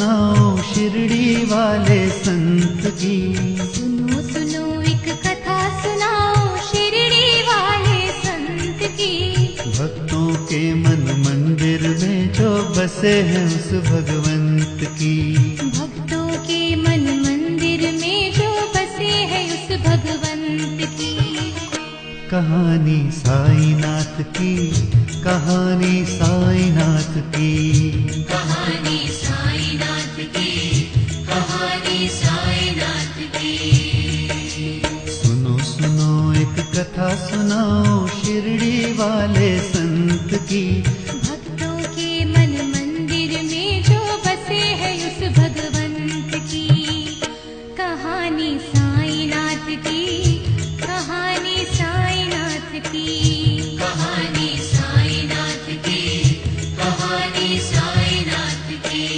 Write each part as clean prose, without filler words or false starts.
सुनाओ शिरडी वाले संत की। सुनो सुनो एक कथा सुनाओ शिरडी वाले संत की। भक्तों के मन मंदिर में जो बसे हैं उस भगवंत की। भक्तों के मन मंदिर में जो बसे हैं उस भगवंत की। कहानी साईनाथ की, कहानी साईनाथ की। कहानी साईनाथ की, कहानी साईनाथ की। सुनो सुनो एक कथा सुनाओ शिरडी वाले संत की। भक्तों के मन मंदिर में जो बसे हैं उस भगवंत की। कहानी साईनाथ की, कहानी साईनाथ की। कहानी साईनाथ की, कहानी साईनाथ की।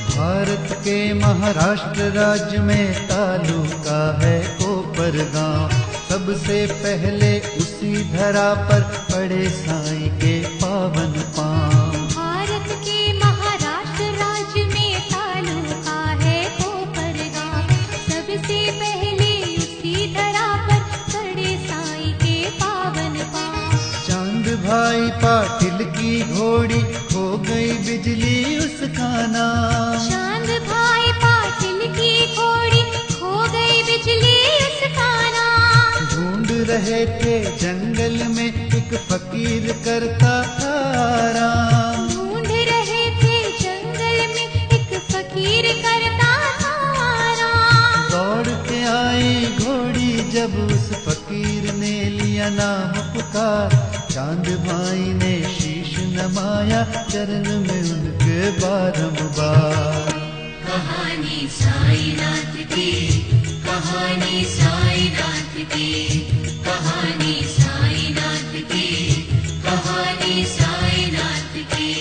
भारत के महाराष्ट्र राज्य में तालुका है कोपर गांव। सबसे पहले उसी धरा पर पड़े साईं के पावन पांव। भारत के महाराष्ट्र राज्य में तालुका है कोपर गांव। सबसे पहले उसी धरा पर पड़े साईं के पावन पांव। चांद भाई पाटिल की घोड़ी हो गई बिजली उसका नाम। चांद भाई पाटिल की घोड़ी खो गई बिजली उसका नाम। ढूंढ रहे थे जंगल में एक फकीर करता था आराम। ढूंढ रहे थे जंगल में एक फकीर करता था आराम। दौड़ के आई घोड़ी जब उस फकीर ने लिया नाम पुकार। चांद भाई ने शीश नमाया चरण में उनके बारंबार। कहानी साईनाथ की, कहानी साईनाथ की। कहानी साईनाथ की, कहानी साईनाथ की।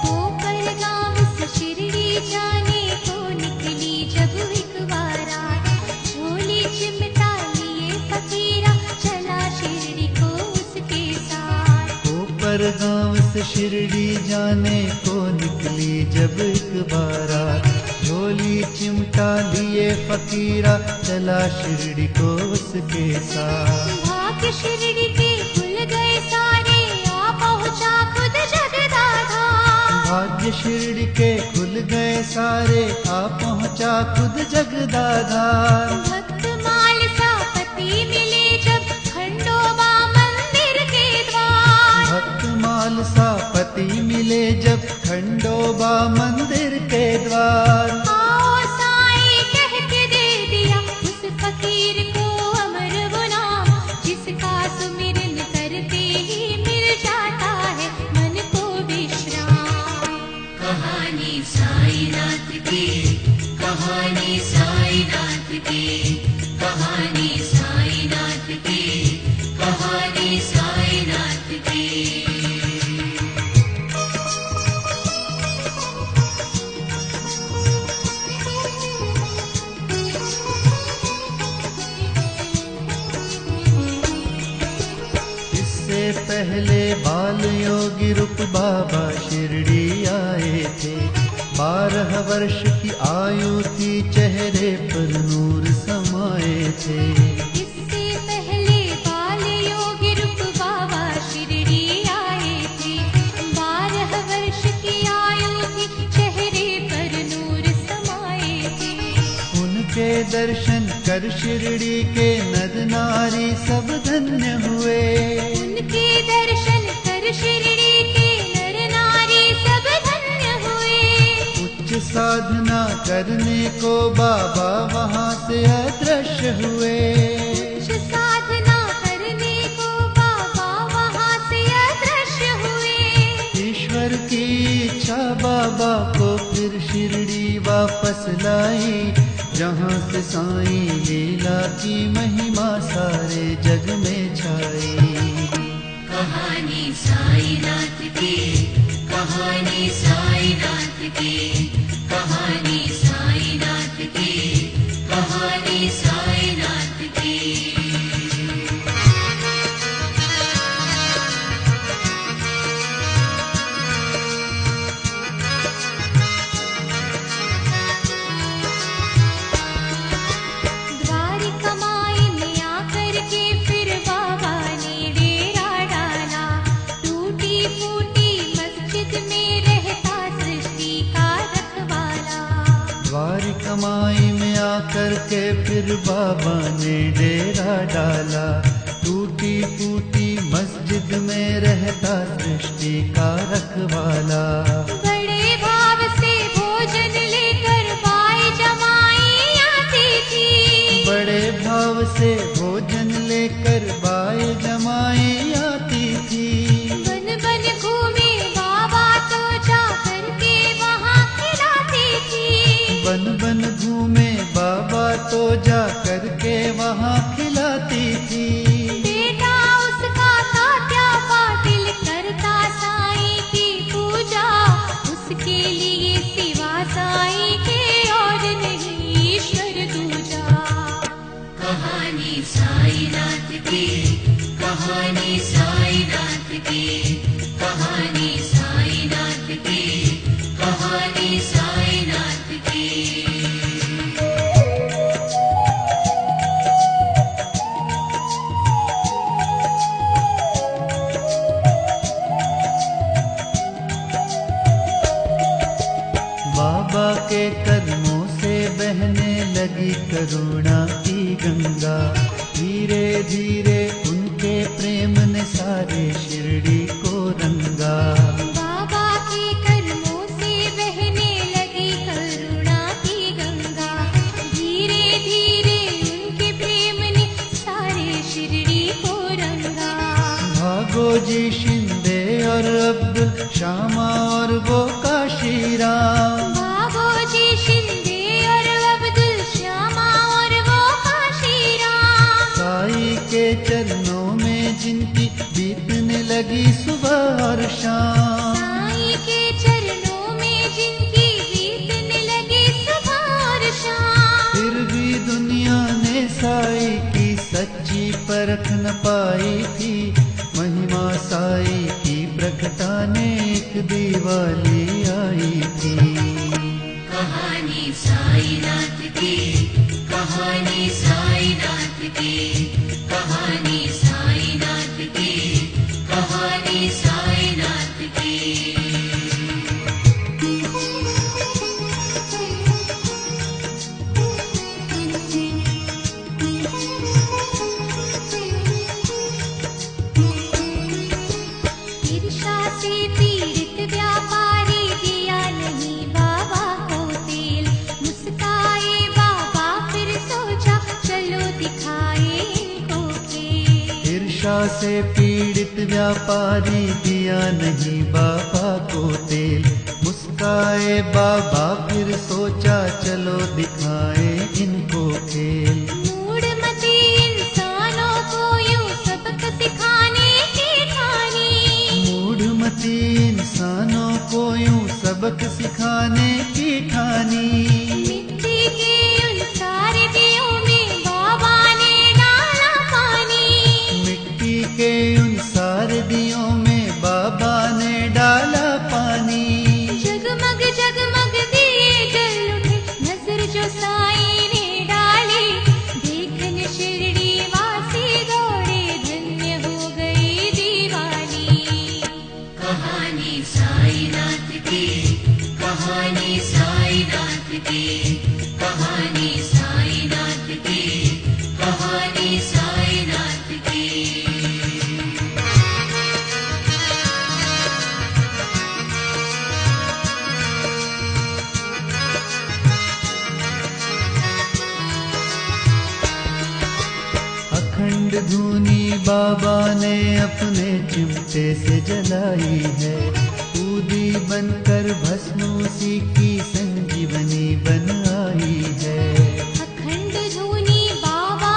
कोपर गांव से शिरडी जाने को निकली जब एक बारा। झोली चिमटा लिए फकीरा चला शिरडी को उसके साथ। कोपर गांव से शिरडी जाने को निकली जब एक बारा। झोली चिमटा लिए फकीरा चला शिरडी को उसके साथ। भाग्य शिरडी के खुल गए सारे आ पहुंचा खुद जगदाधा। भाग्य शिरडी के खुल गए सारे आ पहुंचा खुद जगदाधार। भक्त मालसा पति मिले जब खंडोबा मंदिर के द्वार। भक्त मालसा पति मिले जब खंडोबा मंदिर के द्वार। आओ साईं कह के दे दिया उस फकीर को अमर वो नाम। जिसका सुमिरन करते ही मिल जाता है मन को विश्राम। कहानी साईनाथ की, कहानी साईनाथ की। कहानी साईनाथ की, कहानी साईनाथ की। इससे पहले बाल योगी रूप बाबा शिरडी आए थे। 12 वर्ष की आयु थी चेहरे पर नूर समाए थे। इससे पहले बाल योगी रूप बाबा शिरडी आए थे। 12 वर्ष की आयु थी चेहरे पर नूर समाए थे। उनके दर्शन कर शिरडी के नर नारी सब धन्य हुए। उनके दर्शन कर शिरडी के नर नारी सब धन्य हुए। उच्च साधना करने को बाबा वहाँ से अदृश्य हुए। उच्च साधना करने को बाबा वहाँ से अदृश्य हुए। ईश्वर की इच्छा बाबा को फिर शिरडी वापस लाई। जहाँ से साईं लीला की महिमा सारे जग में छाई। कहानी साईनाथ की, कहानी साईनाथ की, कहानी साईनाथ की, कहानी साईनाथ की। द्वारिका माई में आकर के फिर बाबा ने डेरा डाला। टूटी फूटी मस्जिद में रहता सृष्टि का रखवाला। द्वारिका माई में आकर के फिर बाबा ने डेरा डाला। टूटी फूटी मस्जिद में रहता सृष्टि का रखवाला। बड़े भाव से भोजन लेकर बाई जमाई आती थी। बड़े भाव से भोजन लेकर बाई जमाई आती थी। बन बन घूमे बाबा तो जा करके वहाँ खिलाती थी। बन बन घूमे बाबा तो जा करके वहाँ खिलाती थी। बेटा उसका था क्या पाटिल करता साईं की पूजा। उसके लिए सिवा साईं के और नहीं ईश्वर दूजा। कहानी साईनाथ की, कहानी साईनाथ की, कहानी साईनाथ की, कहानी साईनाथ की। बाबा के कदमों से बहने लगी करुणा की गंगा। धीरे धीरे उनके प्रेम ने सारे शिरडी को रंगा। बाबा के कर्मों से बहने लगी करुणा की गंगा। धीरे धीरे उनके प्रेम ने सारे शिरडी को रंगा। भागो जी शिंदे और अब्दुल शामा और वो काशीराम। बाबू जी शिंदे और अब्दुल श्यामा और वो काशीराम। साई के चरणों में जिनकी बीतने लगी सुबह और शाम। साईं के चरणों में जिनकी बीतने लगी सुबह और शाम। फिर भी दुनिया ने साई की सच्ची परख न पाई थी। महिमा साई की प्रगटाने एक दिवाली आई थी। कहानी साईनाथ की, कहानी साईनाथ की, कहानी साईनाथ की, कहानी साईनाथ की। ईर्ष्या से पीड़ित व्यापारी दिया नहीं बाबा को तेल। मुस्काए बाबा फिर सोचा चलो दिखाए इनको खेल। ईर्षा से पीड़ित व्यापारी दिया नहीं बाबा को तेल। मुस्काए बाबा फिर सोचा चलो दिखाए इनको खेल। मूढ़मती इंसानों को यूं सबक सिखाने की ठानी। मूढ़मती इंसानों को यूं सबक सिखाने की ठानी। मिट्टी के उन सारे दियों में बाबा ने डाला पानी। मिट्टी के उन सारे दियों में बाबा ने डाला पानी। जगमग जगमग दिए जल उठे नजर जो साईं ने डाली। देखने शिरडी वासी दौड़े धन्य हो गई दीवानी। कहानी साईनाथ की, कहानी साईनाथ की, कहानी साईनाथ की, कहानी साईनाथ की। अखंड धूनी बाबा ने अपने चिमटे से जलाई है। ऊदी बनकर भस्म उसी की संजीवनी बन आई है। अखंड धूनी बाबा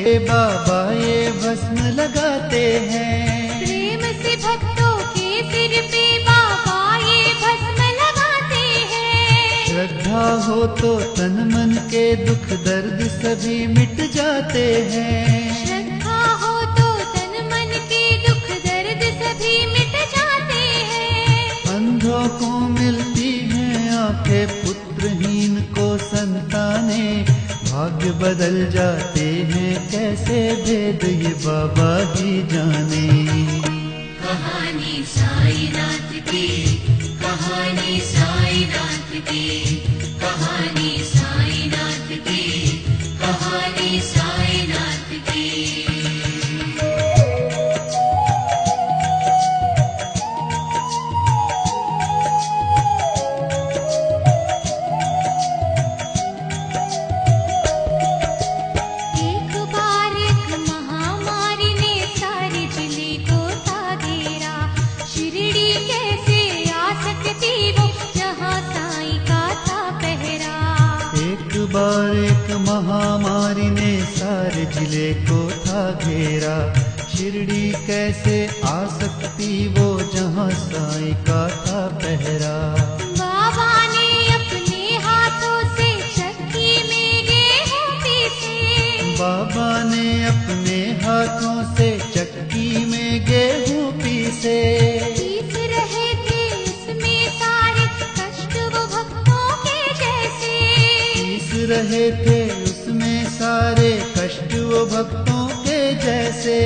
बाबा ये भस्म लगाते हैं। प्रेम से भक्तों के सिर पे बाबा ये भस्म लगाते हैं। श्रद्धा हो तो तन मन के दुख दर्द सभी मिट जाते हैं। श्रद्धा हो तो तन मन के दुख दर्द सभी मिट जाते हैं। अंधों को मिलती हैं आंखें, पुत्रहीन को संतानें, भाग्य बदल जाते हैं कैसे भेद ये बाबा ही जाने। कहानी साईनाथ की, कहानी साईनाथ की, कहानी साईनाथ की, कहानी साईनाथ की। एक बार एक महामारी ने सारे जिले को था घेरा। शिरडी कैसे आ सकती वो जहाँ साईं का था पहरा। एक बार एक महामारी ने सारे जिले को था घेरा। शिरडी कैसे आ सकती वो जहाँ साईं का था पहरा। बाबा ने अपने हाथों से चक्की में गेहूं पीसे। बाबा ने अपने हाथों से चक्की में गेहूं पीसे। पीस रहे थे उसमें सारे कष्ट वो भक्तों के जैसे। पीस रहे थे उसमें सारे कष्ट वो भक्तों के जैसे।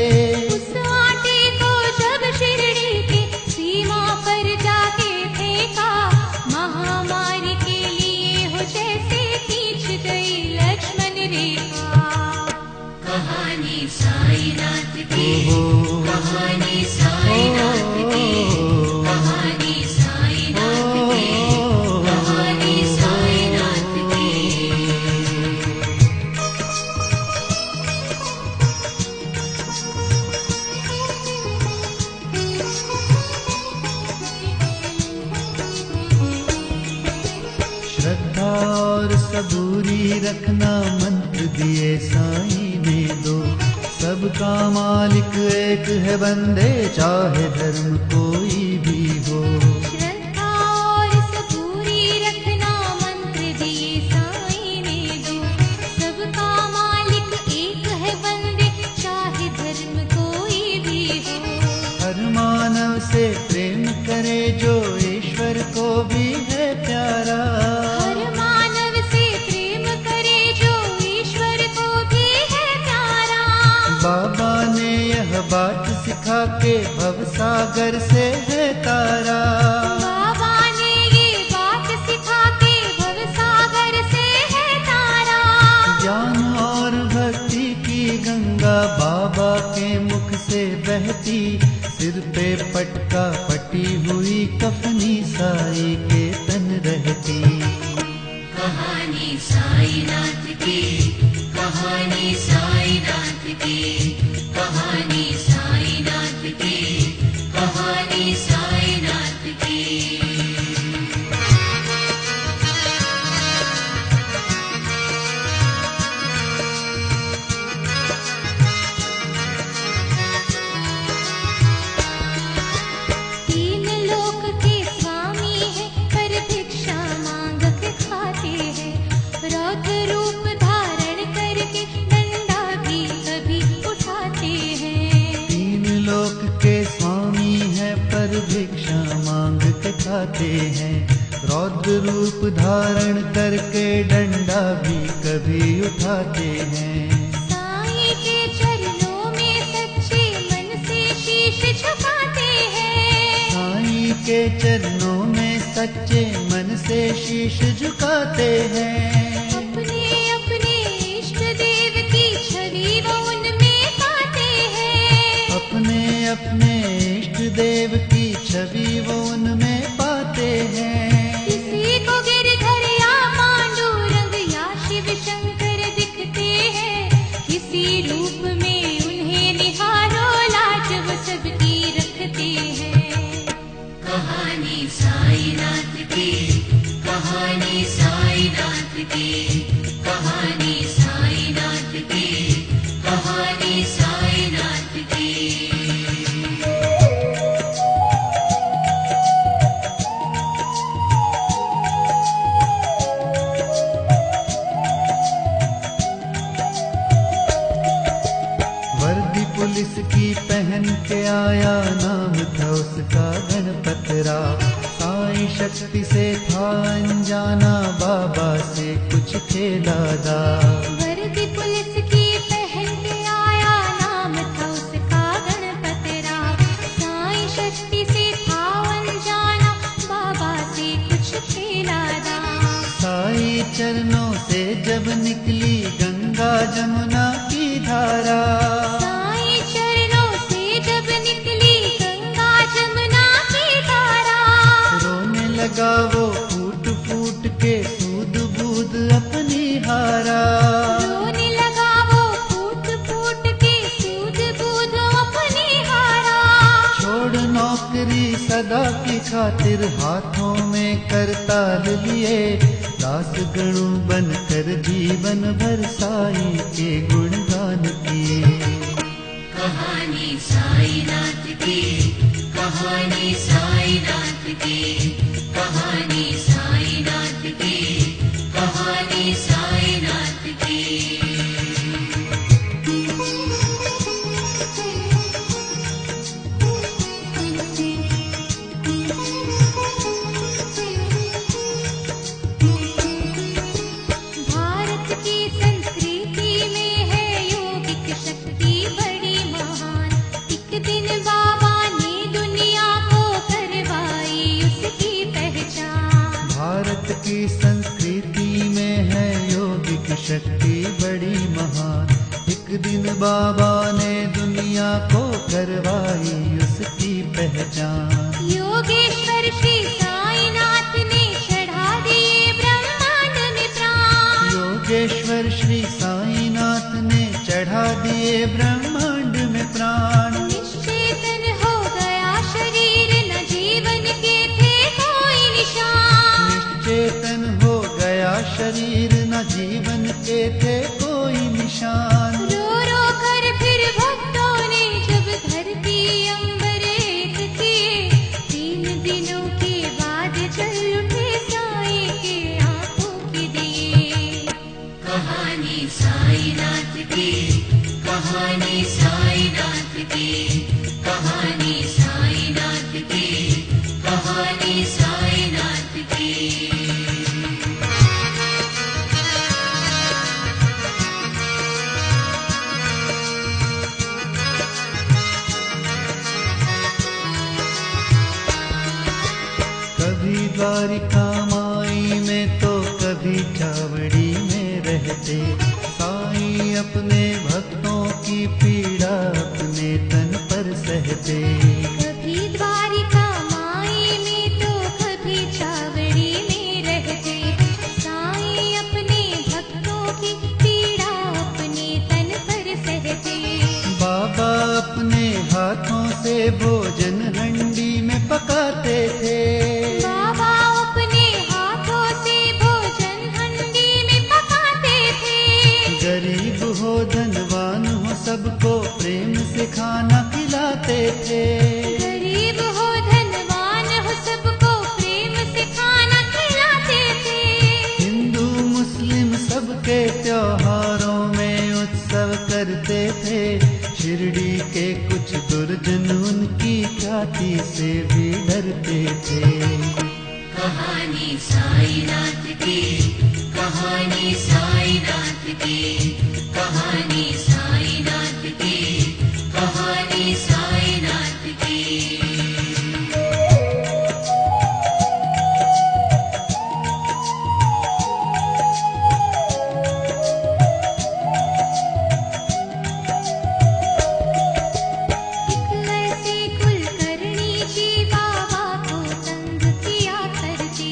उस आटे को जब शिरडी के सीमा पर जाके फेंका, महामारी के लिए हो जैसे खींच गई लक्ष्मण रेखा। कहानी साईनाथ की, कहानी साईनाथ की, कहानी साईनाथ की, कहानी साईनाथ की। श्रद्धा और सबूरी रखना मंत्र दिए साईं ने दो। सबका मालिक एक है बंदे, चाहे धर्म कोई भी हो। श्रद्धा और सबूरी रखना मंत्र दिए साईं ने दो। सबका मालिक एक है बंदे, चाहे धर्म कोई भी हो। हर मानव से प्रेम करे जो ईश्वर को भी है प्यारा। हर मानव से प्रेम करे जो ईश्वर को भी है प्यारा। बाबा ने यह बात सिखा के भवसागर से है तारा। बाबा ने ये बात सिखा के भवसागर से है तारा। ज्ञान और भक्ति की गंगा बाबा के मुख से बहती। सिर पे पटका पटी हुई कफनी साई के तन रहती। कहानी साईनाथ की, कहानी साईनाथ की, कहानी साईनाथ की, कहानी साईनाथ की। तीन लोक के स्वामी है पर भिक्षा मांग के खाते हैं। रौद्र रूप धारण करके डंडा भी कभी उठाते हैं। तीन लोक के स्वामी है पर भिक्षा मांग के खाते हैं। रौद्र रूप धारण करके डंडा भी कभी उठाते हैं। साईं के चरणों में सच्चे मन से शीश झुकाते हैं। साईं के चरणों में सच्चे मन से शीश झुकाते हैं। अपने अपने इष्ट देव की छवि वो उनमें पाते हैं। अपने अपने इष्ट देव की छवि वो उनमें पाते हैं। किसी को गिरधर या पांडुरंग या शिव शंकर दिखते हैं। किसी रूप में उन्हें निहारो, लाज वो सबकी रखते हैं। कहानी साईनाथ की, कहानी साईनाथ की, कहानी साईनाथ की, कहानी नाम था उसका गणपतराव। साईं शक्ति से था अनजाना, बाबा से कुछ खेला दा। वर्दी पुलिस की पहन के आया, नाम था उसका गणपतराव। साईं शक्ति से था अनजाना, बाबा से कुछ खेला दा। साईं चरणों से जब निकली गंगा जमुना की धारा, साईं चरणों से जब निकली गंगा जमुना की धारा। रोने लगा वो फूट फूट के सूद बूद अपनी हारा। रोने लगा वो फूट फूट के सूद बूद अपनी हारा। छोड़ नौकरी सदा की खातिर, हाथों में करताल लिए, दास गणु बन कर जीवन भर साईं के गुणगान किए। कहानी साईनाथ की, कहानी साईनाथ की, कहानी साईनाथ की, कहानी साईनाथ की। भारत की संस्कृति में है योगिक शक्ति बड़ी महान। एक दिन बाबा ने दुनिया को करवाई उसकी पहचान। भारत की संस्कृति में है योगिक शक्ति बड़ी महान। एक दिन बाबा ने दुनिया को करवाई उसकी पहचान। योगेश्वर श्री साईनाथ ने चढ़ा दिए ब्रह्मांड में प्राण। योगेश्वर श्री साईनाथ ने चढ़ा दिए ब्रह्मांड में प्राण। निश्चेतन हो गया शरीर, न जीवन के थे कोई निशान। निश्चेतन हो गया शरीर, न जीवन के थे कोई निशान। रो रो कर फिर भक्तों ने जब धरती अंबर एक किए, 3 दिनों के बाद चल उठे साईं के आंखों के दिए। कहानी साईनाथ की, कहानी साईनाथ की, कहानी साईनाथ की, कहानी साईनाथ की। कभी द्वारिका माई में तो कभी चावड़ी में रहते, साईं अपने भक्तों की पीड़ा अपने तन पर सहते। कभी द्वारिका माई में तो कभी चावड़ी में रहते, साईं अपने भक्तों की पीड़ा अपने तन पर सहते। बाबा अपने हाथों से भोजन हंडी में पकाते थे। बाबा अपने हाथों से भोजन हंडी में पकाते थे। गरीब हो धनवान हो सबको प्रेम से खाना खिलाते थे। गरीब हो धनवान हो सबको प्रेम से खाना खिलाते थे। हिंदू मुस्लिम सबके त्योहारों में उत्सव करते थे। शिरडी के कुछ दुर्जन उनकी ख्याति से भी डरते थे। कहानी साईनाथ की, कहानी साईनाथ की, कहानी साईनाथ की, कहानी साईनाथ की। ऐसे कुलकर्णी जी बाबा को तंग किया करते,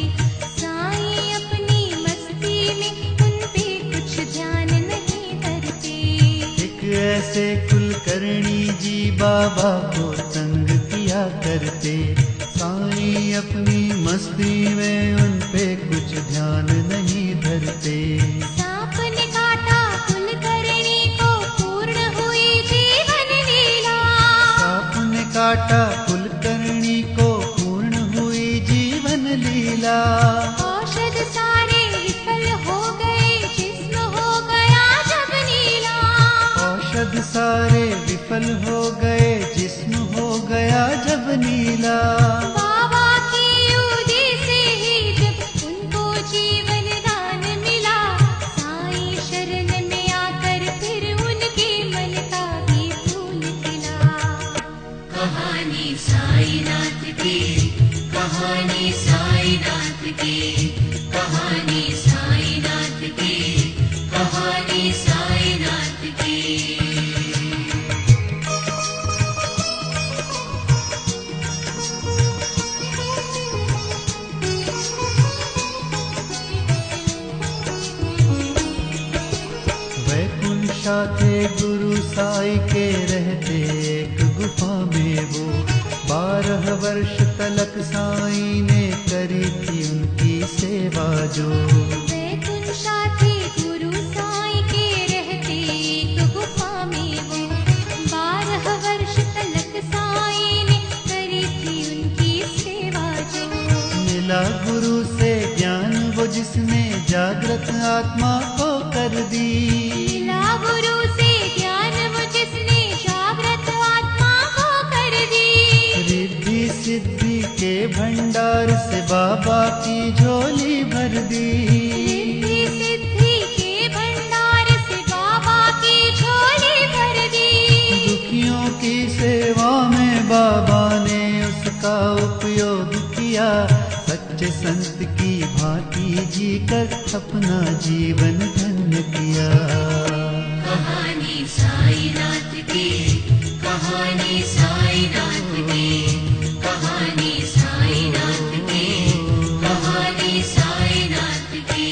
साईं अपनी मस्ती में उन पे कुछ ध्यान नहीं करते। एक ऐसे कुलकर्णी जी बाबा को तंग किया करते, साईं अपनी मस्ती में उन पे कुछ ध्यान नहीं धरते। सांप ने काटा कुलकर्णी को, पूर्ण हुई जीवन लीला। सांप ने काटा कुलकर्णी को, पूर्ण हुई जीवन लीला। औषध सारे विफल हो गए, जिस्म हो गया जब नीला। औषध सारे विफल हो गए, जिस्म हो गया गया जब नीला। बाबा की उदी से ही जब उनको जीवन दान मिला, साईं शरण में आकर फिर उनके मन का भी फूल खिला। कहानी साईनाथ की, कहानी साईनाथ की, कहानी साईनाथ की, कहानी साईनाथ की। वैकुंठा थे गुरु साई के रहते एक गुफा में वो, 12 वर्ष तलक साई ने करी थी उनकी सेवा जो। वैकुंठा थे गुरु साईं के रहते एक गुफा में वो, 12 वर्ष तलक साईं ने करी थी उनकी सेवा जो। मिला गुरु से ज्ञान वो जिसने जागृत आत्मा को कर दी। मिला गुरु से ज्ञान वो जिसने जागृत आत्मा को कर दी। रिद्धि सिद्धि के भंडार से बाबा की झोली भर दी। रिद्धि सिद्धि के भंडार से बाबा की झोली भर दी। दुखियों की सेवा में बाबा ने उसका उपयोग किया, सच्चे संत की भांति जीकर अपना जीवन धन्य किया। कहानी साईनाथ की, कहानी साईनाथ की, कहानी साईनाथ की, कहानी साईनाथ की।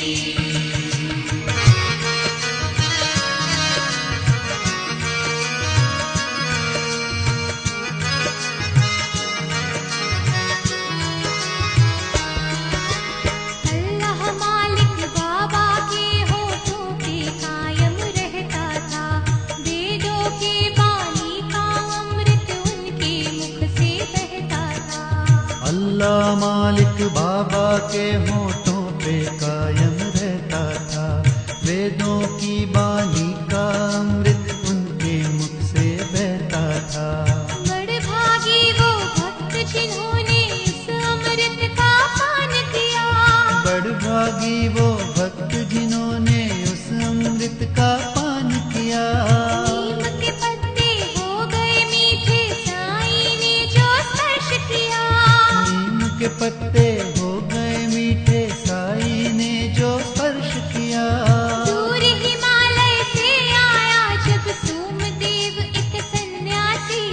अल्लाह मालिक बाबा के होठों पे कायम रहता था, वेदों के बानी का अमृत उनके मुख से बहता था। अल्लाह मालिक बाबा के होठों पे कायम रहता था, वेदों की बानी का अमृत उनके मुख से बहता था। बड़ भागी वो भक्त जिन्होंने इस अमृत का पान किया। बड़ भागी वो भक्त जिन्होंने उस अमृत का पान किया। नीम के पत्ते हो गए मीठे साईं ने जो स्पर्श किया। नीम के पत्ते हो गए मीठे साई ने जो स्पर्श किया। दूर हिमालय से आया जब सोमदेव एक सन्यासी,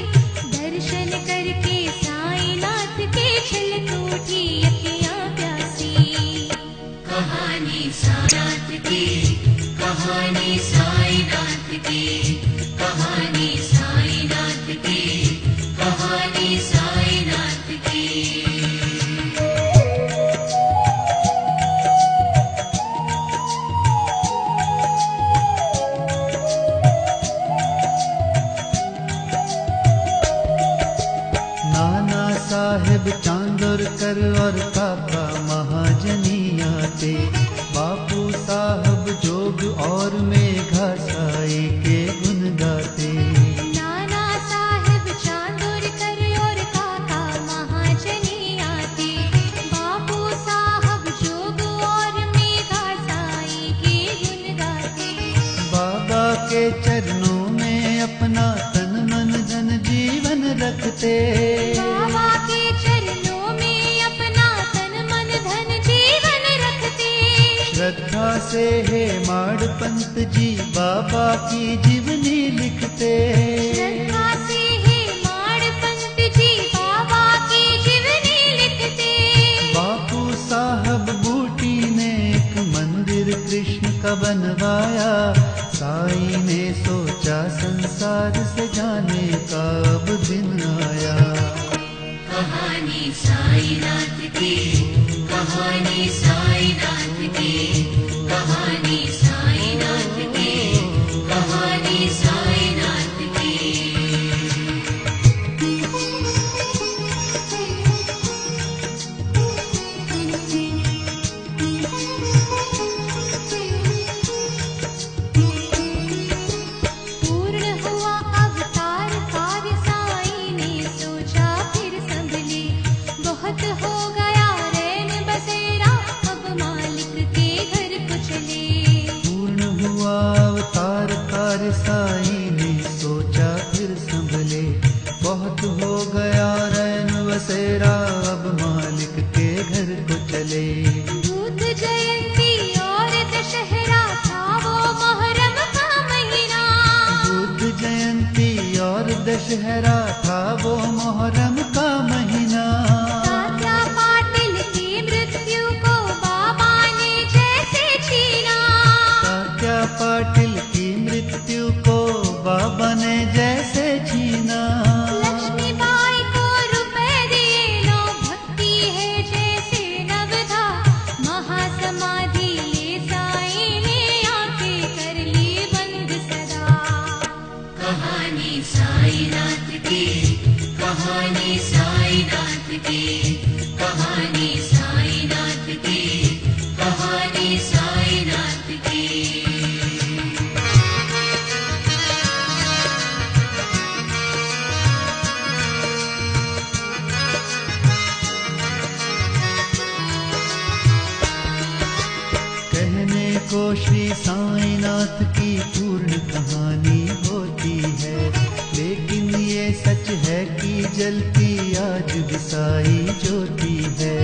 दर्शन करके साईनाथ के छलक उठी अखियां प्यासी। कहानी साईनाथ की, कहानी साईनाथ की, कहानी साईनाथ की, कहानी साईनाथ की। नाना साहेब चांदोरकर और काका महाजनिया थे, बापू साहब जोग और मेघा साई के गुण गाते। नाना साहेब चांदोरकर और काका महाजनिया थे, बापू साहब जोग और मेघा साई के गुण गाते। बाबा के चरणों में अपना तन मन धन जीवन रखते। बाबा के चरणों में अपना तन मन धन जीवन रखते। श्रद्धा से हे माड़ पंत जी बाबा की जीवनी लिखते। श्रद्धा से हे माड़ पंत जी बाबा की जीवनी लिखते। बापू साहब बूटी ने एक मंदिर कृष्ण का बनवाया, साई ने सोचा संसार से जाने का अब दिन आया। कहानी साईनाथ की, कहानी साईनाथ की, कहानी साईनाथ की, कहानी साईनाथ की। पूर्ण हुआ अवतार कार्य साईं ने सोचा बसेरा अब मालिक के घर को चले। बुद्ध जयंती और दशहरा था वो मोहर्रम का महीना। बुद्ध जयंती और दशहरा था वो मोहर्रम का महीना। तात्या पाटिल की मृत्यु को बाबा ने जैसे छीना। तात्या पाटिल की मृत्यु को बाबा ने जैसे छीना। लक्ष्मीबाई को रुपए दिए लो, भक्ति है जैसे नवधा। महासमाधि ले साईं ने आंखें कर ली बंद सदा। कहानी साईनाथ की, कहानी साईनाथ की, कहानी साईनाथ की, कहानी साईनाथ की। कहने को श्री साईनाथ की पूर्ण कहानी होती है, लेकिन ये सच है कि जलती आज भी साई ज्योति है।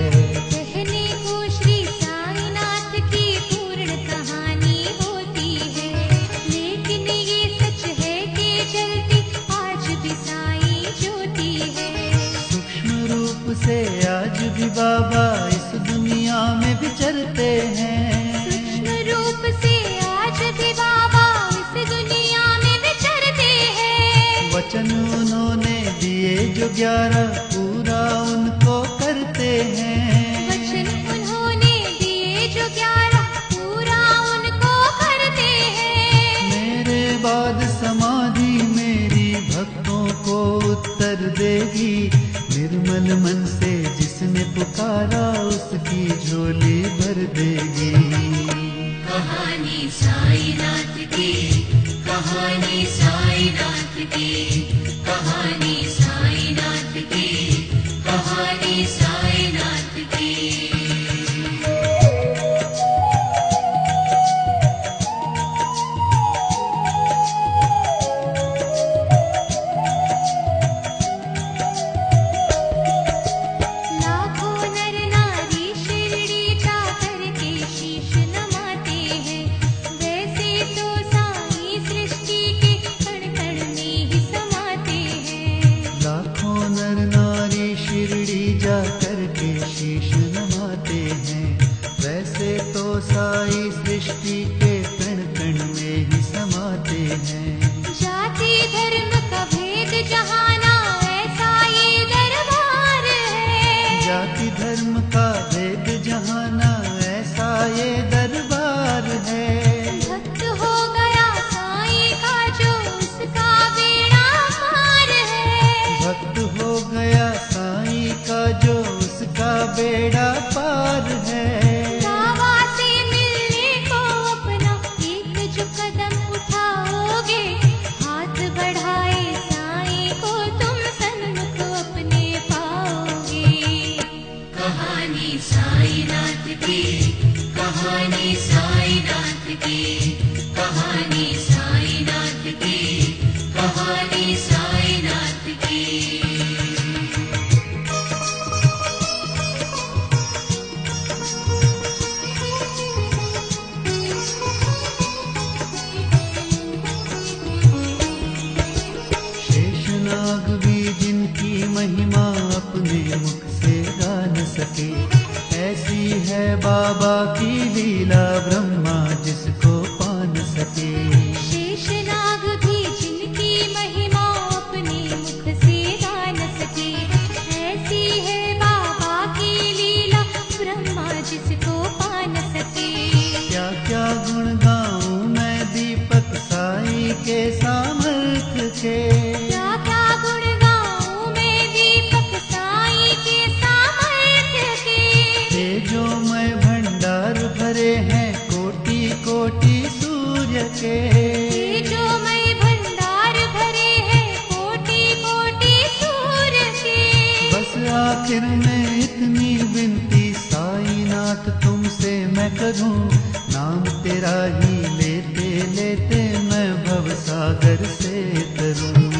कहने को श्री साईनाथ की पूर्ण कहानी होती है, लेकिन ये सच है कि जलती आज भी साई ज्योति है। सूक्ष्म रूप से आज भी बाबा इस दुनिया में विचरते हैं। सूक्ष्म रूप से आज भी बाबा इस दुनिया में विचरते हैं। वचन उन्होंने दिए जो 11 पूरा उनको करते हैं। वचन उन्होंने दिए जो 11 पूरा उनको करते हैं। मेरे बाद समाधि मेरी भक्तों को उत्तर देगी। निर्मल मन से जिसने पुकारा उसकी झोली भर देगी। कहानी साईनाथ की, कहानी साईनाथ की, कहानी साईनाथ की, कहानी साईनाथ की। लाखों नर नारी शिरडी जाकर के शीश नमाते हैं। वैसे तो साईं सृष्टि के कण कण में ही समाते हैं। लाखों नर नारी शिरडी जा करके शीश नमाते हैं। वैसे तो साई सृष्टि के कण कण में ही समाते हैं। जाति धर्म का भेद जहाना ऐसा ये दरबार है। जाति धर्म का भेद जहाना ऐसा ये दरबार है। भक्त हो गया साईं का जो उसका बेड़ा पार है। भक्त हो गया साईं का जो उसका बेड़ा पार है। बाबा से मिलने को अपना एक जो कदम उठाओगे, हाथ बढ़ाए साईं को तुम सन्मुख अपने पाओगे। कहानी साईनाथ की, कहानी साईनाथ की, कहानी साईनाथ की, कहानी साईनाथ की। शेषनाग भी जिनकी महिमा अपने मुख से गा न सके, ऐसी है बाबा की लीला ब्रह्मा जिसको पा न सके। शेषनाग भी जिनकी महिमा अपने मुख से गा न सके, ऐसी है बाबा की लीला ब्रह्मा जिसको पा न सके। क्या क्या गुण गाऊं मैं दीपक साई के सामर्थ्य के। क्या क्या गुण गाऊं मैं दीपक साईं के सामर्थ्य के। तेजोमय भंडार भरे हैं कोटि कोटि सूर्य के। तेजोमय भंडार भरे हैं कोटि कोटि सूर्य के। बस आखिर में इतनी विनती साईनाथ तुमसे मैं करूं, नाम तेरा ही लेते लेते मैं भव सागर से तरूं।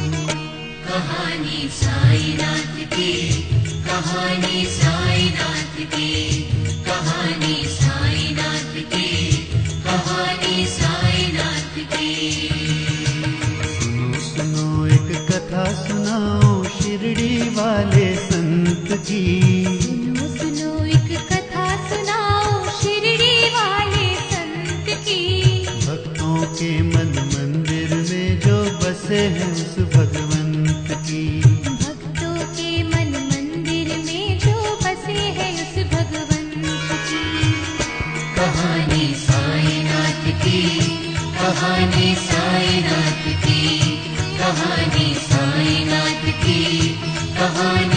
कहानी साईनाथ की, संत की। सुनो सुनो एक कथा सुनाओ शिरडी वाले संत की। भक्तों के मन मंदिर में जो बसे हैं उस भगवंत की। भक्तों के मन मंदिर में जो बसे हैं उस भगवंत की। कहानी साईनाथ की, कहानी साईनाथ की, कहानी साईनाथ की, कहानी